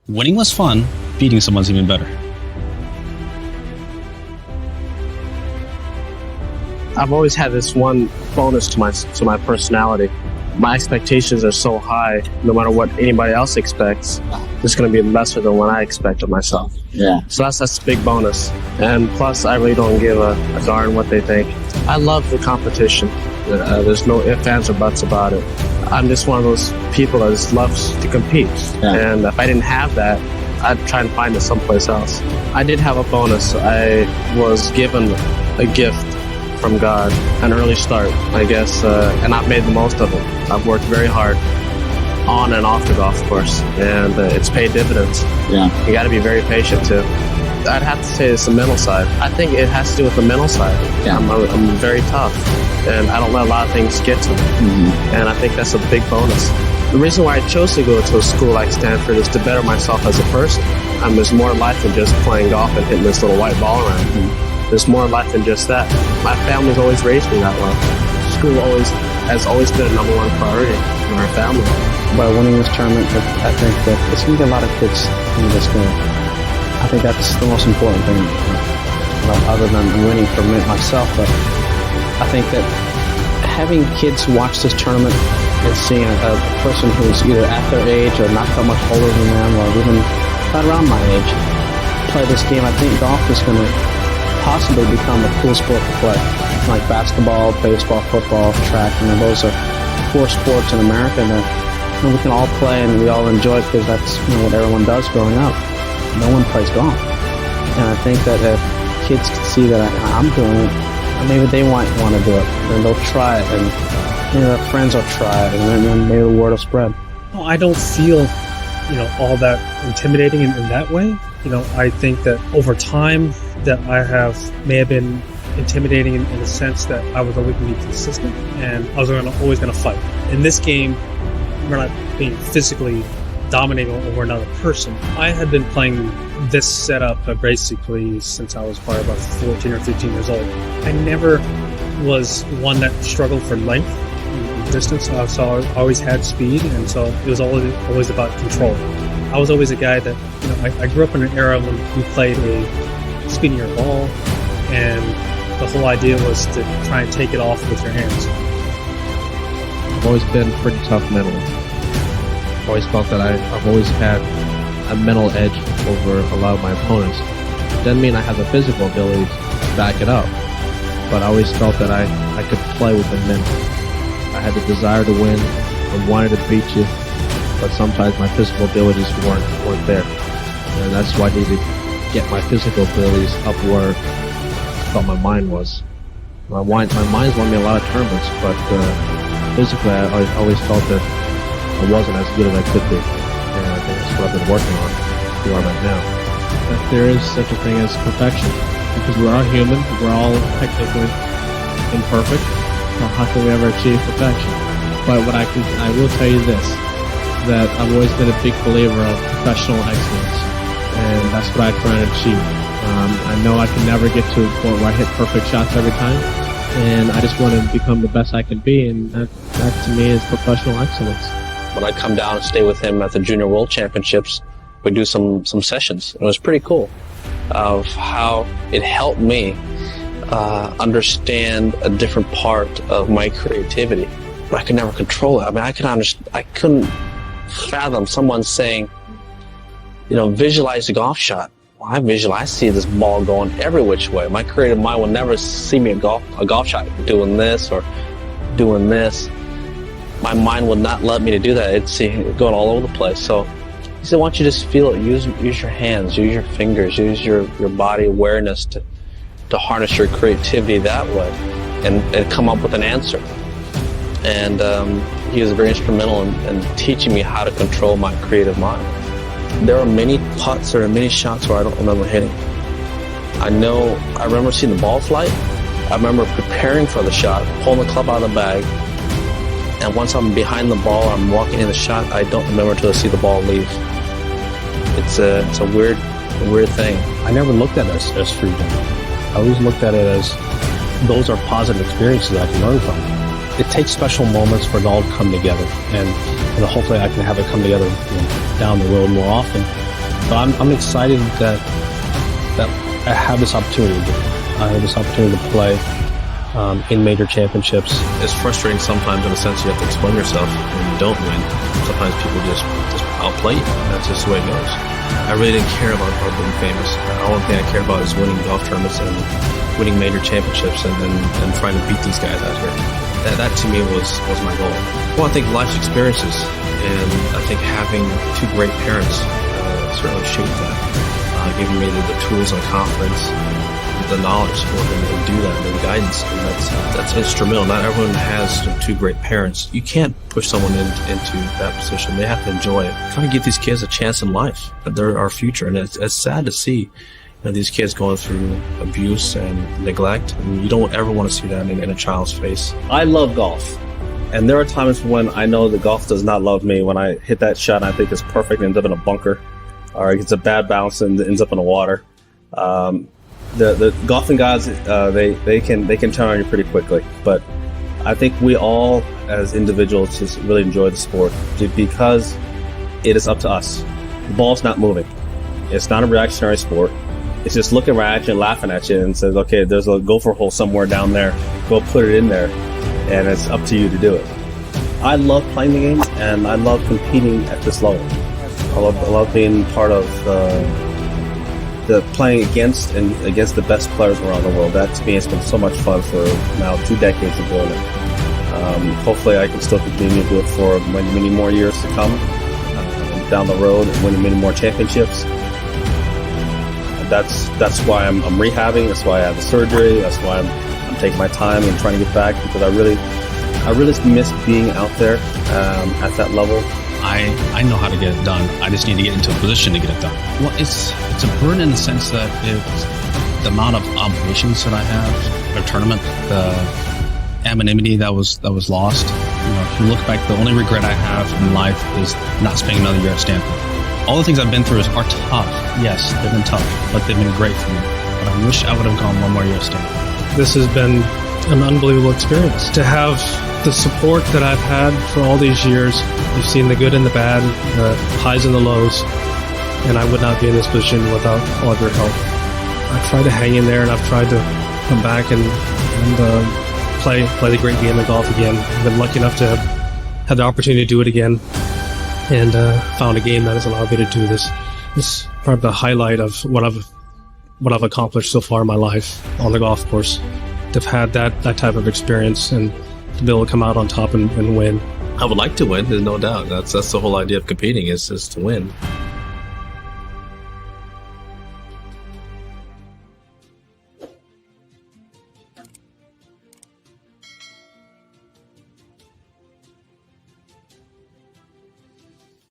Winning was fun, beating someone's even better. I've always had this one bonus to my personality. My expectations are so high, no matter what anybody else expects, it's going to be lesser than what I expect of myself. Yeah. So that's a big bonus. And plus, I really don't give a darn what they think. I love the competition. There's no ifs, ands, or buts about it. I'm just one of those people that just loves to compete. Yeah. And if I didn't have that, I'd try and find it someplace else. I did have a bonus. I was given a gift from God, an early start, I guess, and I've made the most of it. I've worked very hard on and off the golf course, and it's paid dividends. Yeah. You got to be very patient too. I'd have to say it's the mental side. I think it has to do with the mental side. Yeah. I'm very tough, and I don't let a lot of things get to me. Mm-hmm. And I think that's a big bonus. The reason why I chose to go to a school like Stanford is to better myself as a person. There's more life than just playing golf and hitting this little white ball around. Mm-hmm. There's more life than just that. My family's always raised me that way. School has always been a number one priority in our family. By winning this tournament, I think that it's going to get a lot of kids in this game. I think that's the most important thing, other than winning for myself. But I think that having kids watch this tournament and seeing a person who's either at their age or not that much older than them, or even right around my age, play this game, I think golf is going to possibly become a cool sport to play. Like basketball, baseball, football, track, those are 4 sports in America that we can all play and we all enjoy because that's what everyone does growing up. No one plays golf. And I think that if kids can see that I'm doing it, maybe they might want to do it. And they'll try it, and maybe their friends will try it, and then maybe the word will spread. Well, I don't feel, all that intimidating in that way. I think that over time that may have been intimidating in the sense that I was always going to be consistent and I was always going to fight. In this game, we're not being physically dominating over another person. I had been playing this setup basically since I was probably about 14 or 15 years old. I never was one that struggled for length and distance. So I always had speed, and so it was always about control. I was always a guy that, I grew up in an era when we played a spinnier ball, and the whole idea was to try and take it off with your hands. I've always been pretty tough mentally. I've always felt that I've always had a mental edge over a lot of my opponents. Doesn't mean I have the physical ability to back it up, but I always felt that I could play with the mental. I had the desire to win. I wanted to beat you, but sometimes my physical abilities weren't there. And that's why I needed to get my physical abilities up where I felt my mind was. My mind's won me a lot of tournaments, but physically I always felt that I wasn't as good as I could be. And I think that's what I've been working on to where I'm at now. That there is such a thing as perfection, because we're all human, we're all technically imperfect, so how can we ever achieve perfection? But I will tell you this, that I've always been a big believer of professional excellence, and that's what I try to achieve. I know I can never get to a point where I hit perfect shots every time, and I just want to become the best I can be, and that to me is professional excellence. When I come down and stay with him at the Junior World Championships, we do some sessions. It was pretty cool of how it helped me understand a different part of my creativity, but I could never control it. I mean, I couldn't fathom someone saying, visualize the golf shot. Well, I see this ball going every which way. My creative mind will never see me a golf shot doing this or doing this. My mind would not let me to do that. It'd see it going all over the place. So he said, why don't you just feel it? Use your hands, use your fingers, use your body awareness to harness your creativity that way and come up with an answer. And he was very instrumental in teaching me how to control my creative mind. There are many putts, there are many shots where I don't remember hitting. I remember seeing the ball flight. I remember preparing for the shot, pulling the club out of the bag, and once I'm behind the ball, I'm walking in the shot, I don't remember until I see the ball leave. It's a weird thing. I never looked at it as freedom. I always looked at it as those are positive experiences I can learn from. It takes special moments for it all to come together, and hopefully I can have it come together down the road more often. So I'm excited that I have this opportunity. I have this opportunity to play in major championships. It's frustrating sometimes in a sense you have to explain yourself when you don't win. Sometimes people just outplay you. That's just the way it goes. I really didn't care about being famous. The only thing I care about is winning golf tournaments and winning major championships and trying to beat these guys out here. That to me was my goal. Well, I think life's experiences and I think having two great parents certainly shaped that, giving me the tools and confidence, the knowledge for them to do that, and the guidance, and that's instrumental. Not everyone has two great parents. You can't push someone into that position. They have to enjoy it. Trying to give these kids a chance in life. They're our future, and it's sad to see these kids going through abuse and neglect. And you don't ever want to see that in a child's face. I love golf. And there are times when I know that golf does not love me. When I hit that shot and I think it's perfect and ends up in a bunker, or it gets a bad bounce and ends up in the water. The golfing gods, they can turn on you pretty quickly. But I think we all, as individuals, just really enjoy the sport because it is up to us. The ball's not moving. It's not a reactionary sport. It's just looking at you and laughing at you and says, okay, there's a gopher hole somewhere down there. Go put it in there. And it's up to you to do it. I love playing the game, and I love competing at this level. I love being part of the playing against the best players around the world. That to me has been so much fun for now 2 decades of doing it. Hopefully I can still continue to do it for many more years to come down the road and winning many more championships. That's why I'm rehabbing. That's why I have the surgery. That's why I'm taking my time and trying to get back, because I really miss being out there at that level. I know how to get it done. I just need to get into a position to get it done. Well, it's a burden in the sense that it's the amount of obligations that I have at a tournament, the anonymity that was lost. If you look back, the only regret I have in life is not spending another year at Stanford. All the things I've been through are tough. Yes, they've been tough, but they've been great for me. But I wish I would have gone one more year at Stanford. This has been an unbelievable experience. To have the support that I've had for all these years, you've seen the good and the bad, the highs and the lows, and I would not be in this position without all of your help. I've tried to hang in there, and I've tried to come back and play the great game of golf again. I've been lucky enough to have had the opportunity to do it again, and found a game that has allowed me to do this. This is probably the highlight of what I've accomplished so far in my life on the golf course. To have had that type of experience and to be able to come out on top and win. I would like to win, there's no doubt. That's the whole idea of competing is to win.